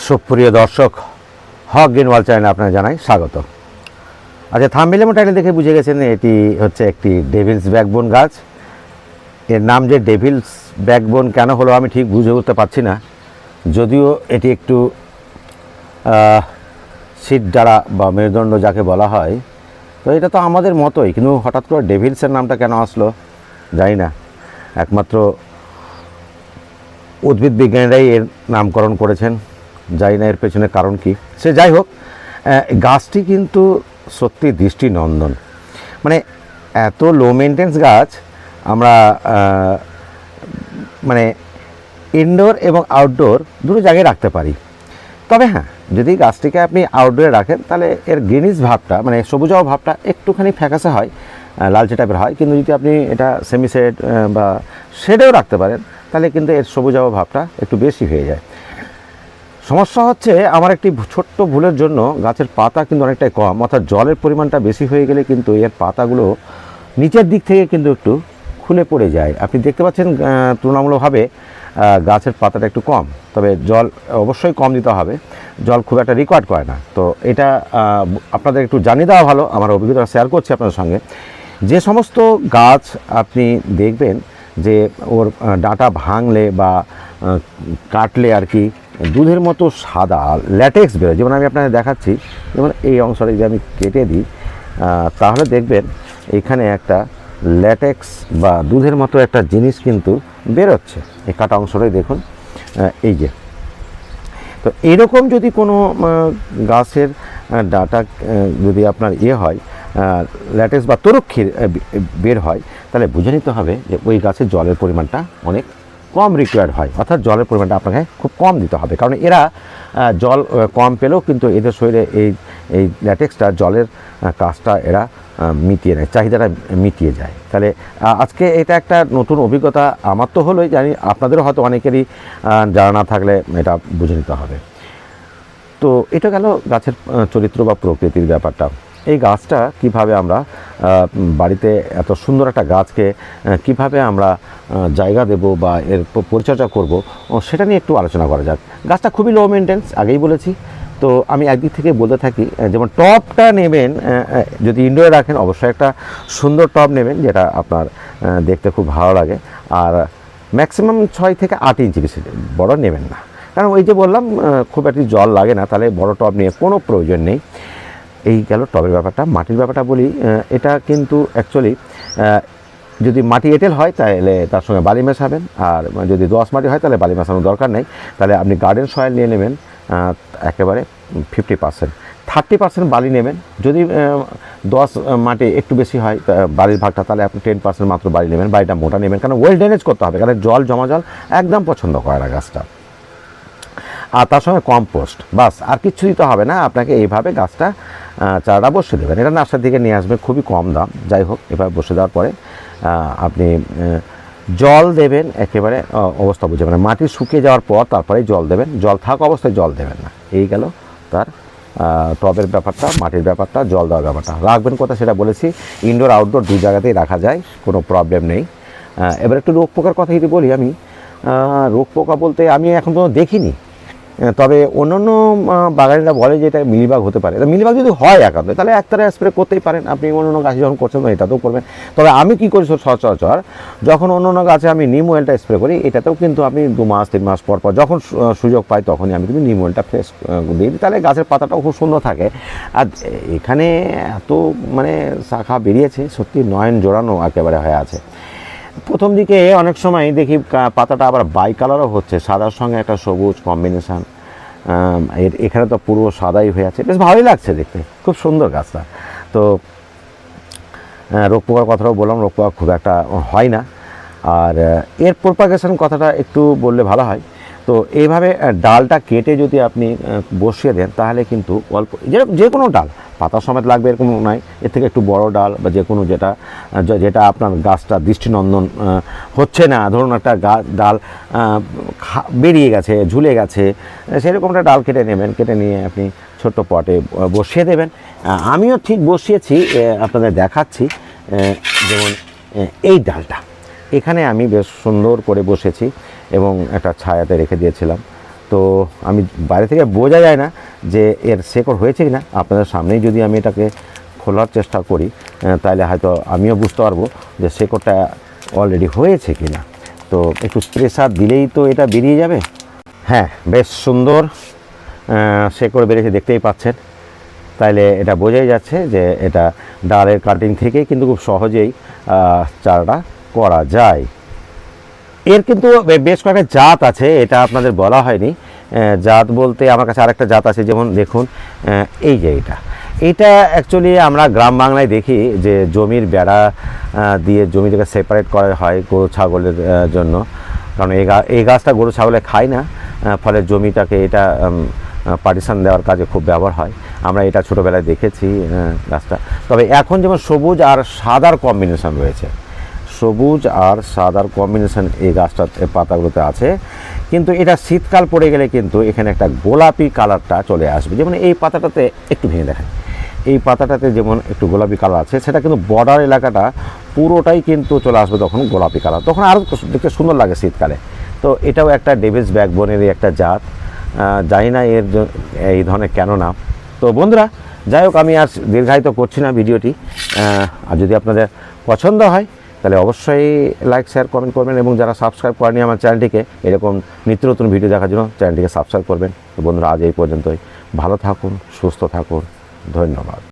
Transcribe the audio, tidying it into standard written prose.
সুপ্রিয় দর্শক, হক green world চ্যানেলে আপনারা জানাই স্বাগত। আচ্ছা, থাম্বনেল এবং টাইটেল দেখে বুঝে গেছেন এটি হচ্ছে একটি ডেভিলস ব্যাকবোন গাছ। এর নাম যে ডেভিলস ব্যাকবোন কেন হলো আমি ঠিক বুঝে উঠতে পারছি না, যদিও এটি একটু সিট দ্বারা বা মেরুদণ্ড যাকে বলা হয়, তো এটা তো আমাদের মতোই, কিন্তু হঠাৎ করে ডেভিলসের নামটা কেন আসলো জানি না। একমাত্র উদ্ভিদ বিজ্ঞানীরাই এর নামকরণ করেছেন, জানি না এর পেছনে কারণ কি। সে যাই হোক, গাছটি কিন্তু সত্যি দৃষ্টিনন্দন। মানে এত লো মেনটেন্স গাছ আমরা মানে ইনডোর এবং আউটডোর দুটো জায়গায় রাখতে পারি। তবে হ্যাঁ, যদি গাছটিকে আপনি আউটডোরে রাখেন তাহলে এর গ্রিনিশ ভাবটা, মানে সবুজাও ভাবটা একটুখানি ফ্যাকাসে হয়, লালচে টাইপের হয়। কিন্তু যদি আপনি এটা সেমি শেড বা শেডেও রাখতে পারেন তাহলে কিন্তু এর সবুজাও ভাবটা একটু বেশি হয়ে যায়। সমস্যা হচ্ছে আমার একটি ছোট্ট ভুলের জন্য গাছের পাতা কিন্তু অনেকটাই কম, অর্থাৎ জলের পরিমাণটা বেশি হয়ে গেলে কিন্তু এর পাতাগুলো নিচের দিক থেকে কিন্তু একটু খুলে পড়ে যায়। আপনি দেখতে পাচ্ছেন তুলনামূলকভাবে গাছের পাতাটা একটু কম, তবে জল অবশ্যই কম দিতে হবে, জল খুব একটা রিকোয়ার্ড করে না। তো এটা আপনাদের একটু জানিয়ে দেওয়া ভালো, আমার অভিজ্ঞতা শেয়ার করছি আপনাদের সঙ্গে। যে সমস্ত গাছ আপনি দেখবেন যে ওর ডাঁটা ভাঙলে বা কাটলে আর কি দুধের মতো সাদা ল্যাটেক্স বেরোয়, যেমন আমি আপনাদের দেখাচ্ছি, যেমন এই অংশটা যদি আমি কেটে দিই তাহলে দেখবেন এখানে একটা ল্যাটেক্স বা দুধের মতো একটা জিনিস কিন্তু বেরোচ্ছে। এই কাটা অংশটাই দেখুন, এই যে। তো এরকম যদি কোনো গাছের ডাটা যদি আপনার হয় ল্যাটেক্স বা তরুক্ষীর বের হয়, তাহলে বুঝে নিতে হবে যে ওই গাছের জলের পরিমাণটা অনেক কম রিকোয়ার্ড হয়, অর্থাৎ জলের পরিমাণটা আপনাকে খুব কম দিতে হবে। কারণ এরা জল কম পেলেও কিন্তু এদের শরীরে এই ল্যাটেক্সটা জলের কাজটা এরা মিটিয়ে নেয়, চাহিদাটা মিটিয়ে যায়। তাহলে আজকে এটা একটা নতুন অভিজ্ঞতা আমার তো হলোই, জানি আপনাদেরও হয়তো অনেকেরই জানা না থাকলে এটা বুঝে নিতে হবে। তো এটা গেল গাছের চরিত্র বা প্রকৃতির ব্যাপারটা। এই গাছটা কিভাবে আমরা বাড়িতে এত সুন্দর একটা গাছকে কিভাবে আমরা জায়গা দেব বা এর পরিচর্যা করব, সেটা নিয়ে একটু আলোচনা করা যাক। গাছটা খুবই লো মেনটেন্স, আগেই বলেছি। তো আমি একদিক থেকে বলতে থাকি, যেমন টবটা নেবেন, যদি ইনডোরে রাখেন অবশ্যই একটা সুন্দর টব নেবেন যেটা আপনার দেখতে খুব ভালো লাগে, আর ম্যাক্সিমাম 6 থেকে 8 ইঞ্চি, বেশি বড় নেবেন না। কারণ ওই যে বললাম খুব একটি জল লাগে না, তাহলে বড় টব নিয়ে কোনো প্রয়োজন নেই। এই গেল টবের ব্যাপারটা। মাটির ব্যাপারটা বলি, এটা কিন্তু অ্যাকচুয়ালি যদি মাটি এঁটেল হয় তাহলে তার সঙ্গে বালি মেশাবেন, আর যদি দোআঁশ মাটি হয় তাহলে বালি মেশানোর দরকার নেই। তাহলে আপনি গার্ডেন সয়েল নিয়ে নেবেন একেবারে 50%, 30% বালি নেবেন। যদি দোআঁশ মাটি একটু বেশি হয় বালির ভাগটা, তাহলে আপনি 10% মাত্র বালি নেবেন। বালিটা মোটা নেবেন, কারণ ওয়েল ড্রেনেজ করতে হবে, কারণ জমা জল একদম পছন্দ করে না গাছটা। আর তার সঙ্গে কম্পোস্ট, বাস, আর কিছু দিতে হবে না আপনাকে। এইভাবে গাছটা চারাটা বসিয়ে দেবেন, এটা নার্সারি থেকে নিয়ে আসবেন, খুবই কম দাম। যাই হোক, এভাবে বসে দেওয়ার পরে আপনি জল দেবেন একেবারে অবস্থা বুঝে, মানে মাটি শুকিয়ে যাওয়ার পর তারপরেই জল দেবেন, জল থাকা অবস্থায় জল দেবেন না। এই গেল তার টবের ব্যাপারটা, মাটির ব্যাপারটা, জল দেওয়ার ব্যাপারটা। রাখবেন কোথায় সেটা বলেছি, ইনডোর আউটডোর দুই জায়গাতেই রাখা যায়, কোনো প্রবলেম নেই। এবার একটু রোগ পোকার কথা যদি বলি, আমি রোগ পোকা বলতে আমি এখন পর্যন্ত দেখিনি, তবে অন্যান্য বাগানিরা বলে যে এটা মিলিবাগ হতে পারে। মিলিবাগ যদি হয় একান্ত, তাহলে একতারে স্প্রে করতেই পারেন আপনি, অন্যান্য গাছে যখন করছেন এটাতেও করবেন। তবে আমি কী করি সচরাচর, যখন অন্যান্য গাছে আমি নিম অয়েলটা স্প্রে করি, এটাতেও কিন্তু আমি 2 মাস 3 মাস পর যখন সুযোগ পাই তখনই আমি কিন্তু নিম অয়েলটা ফ্রেশ দিই, তাহলে গাছের পাতাটাও খুব সুন্দর থাকে। আর এখানে এত মানে শাখা বেরিয়েছে, সত্যি নয়ন জোড়ানো একেবারে হয়ে আছে। প্রথম দিকে অনেক সময় দেখি পাতাটা আবার বাই কালারও হচ্ছে, সাদার সঙ্গে একটা সবুজ কম্বিনেশান। এখানে তো পুরো সাদাই হয়ে আছে, বেশ ভালোই লাগছে দেখতে, খুব সুন্দর গাছটা। তো রোগ পোকার কথাটাও বললাম, রোগ পোকা খুব একটা হয় না। আর এর প্রপাগেশন কথাটা একটু বললে ভালো হয়। তো এইভাবে ডালটা কেটে যদি আপনি বসিয়ে দেন তাহলে কিন্তু অল্প, যে কোনো ডাল পাতা সমেত লাগবে এরকম নয়, এর থেকে একটু বড় ডাল বা যে কোনো যেটা আপনার গাছটা দৃষ্টিনন্দন হচ্ছে না, ধরুন একটা ডাল বেরিয়ে গেছে, ঝুলে গেছে, সেরকম একটা ডাল কেটে নেবেন, কেটে নিয়ে আপনি ছোট্ট পটে বসিয়ে দেবেন। আমিও ঠিক বসিয়েছি, আপনাদের দেখাচ্ছি। যেমন এই ডালটা এখানে আমি বেশ সুন্দর করে বসেছি এবং একটা ছায়াতে রেখে দিয়েছিলাম। তো আমি বাইরে থেকে বোঝা যায় না যে এর শেকড় হয়েছে কি না। আপনাদের সামনেই যদি আমি এটাকে খোলার চেষ্টা করি তাহলে হয়তো আমিও বুঝতে পারবো যে শেকড়টা অলরেডি হয়েছে কি না। তো একটু প্রেসার দিলেই তো এটা বেরিয়ে যাবে। হ্যাঁ, বেশ সুন্দর শেকড় বেরিয়েছে, দেখতেই পাচ্ছেন। তাইলে এটা বোঝাই যাচ্ছে যে এটা ডালের কাটিং থেকেই কিন্তু খুব সহজেই চারাটা করা যায়। এর কিন্তু বেশ কয়েকটা জাত আছে, এটা আপনাদের বলা হয়নি। জাত বলতে আমার কাছে আরেকটা জাত আছে, যেমন দেখুন এই যে এটা অ্যাকচুয়ালি আমরা গ্রাম বাংলায় দেখি যে জমির বেড়া দিয়ে জমিটাকে সেপারেট করা হয় গরু ছাগলের জন্য, কারণ এই গাছটা গরু ছাগলে খায় না, ফলে জমিটাকে এটা পার্টিশন দেওয়ার কাজে খুব ব্যবহার হয়। আমরা এটা ছোটোবেলায় দেখেছি গাছটা। তবে এখন যেমন সবুজ আর সাদার কম্বিনেশন রয়েছে, সবুজ আর সাদার কম্বিনেশন এই গাছটার পাতাগুলোতে আছে, কিন্তু এটা শীতকাল পড়ে গেলে কিন্তু এখানে একটা গোলাপি কালারটা চলে আসবে। যেমন এই পাতাটাতে একটু ভেঙে দেখেন, এই পাতাটাতে যেমন একটু গোলাপি কালার আছে, সেটা কিন্তু বর্ডার এলাকাটা পুরোটাই কিন্তু চলে আসবে তখন গোলাপি কালার, তখন আরও দেখতে সুন্দর লাগে শীতকালে। তো এটাও একটা ডেভিস ব্যাকবোনেরই একটা জাত, জানি না এই ধরনের কেন নাম। তো বন্ধুরা, যাই হোক, আমি আর দীর্ঘায়িত করছি না ভিডিওটি। আর যদি আপনাদের পছন্দ হয় তাহলে অবশ্যই লাইক, শেয়ার, কমেন্ট করবেন, এবং যারা সাবস্ক্রাইব করেনি আমার চ্যানেলটিকে এরকম নিত্য নতুন ভিডিও দেখার জন্য চ্যানেলটিকে সাবস্ক্রাইব করবেন। তো বন্ধুরা, আজ এই পর্যন্তই। ভালো থাকুন, সুস্থ থাকুন, ধন্যবাদ।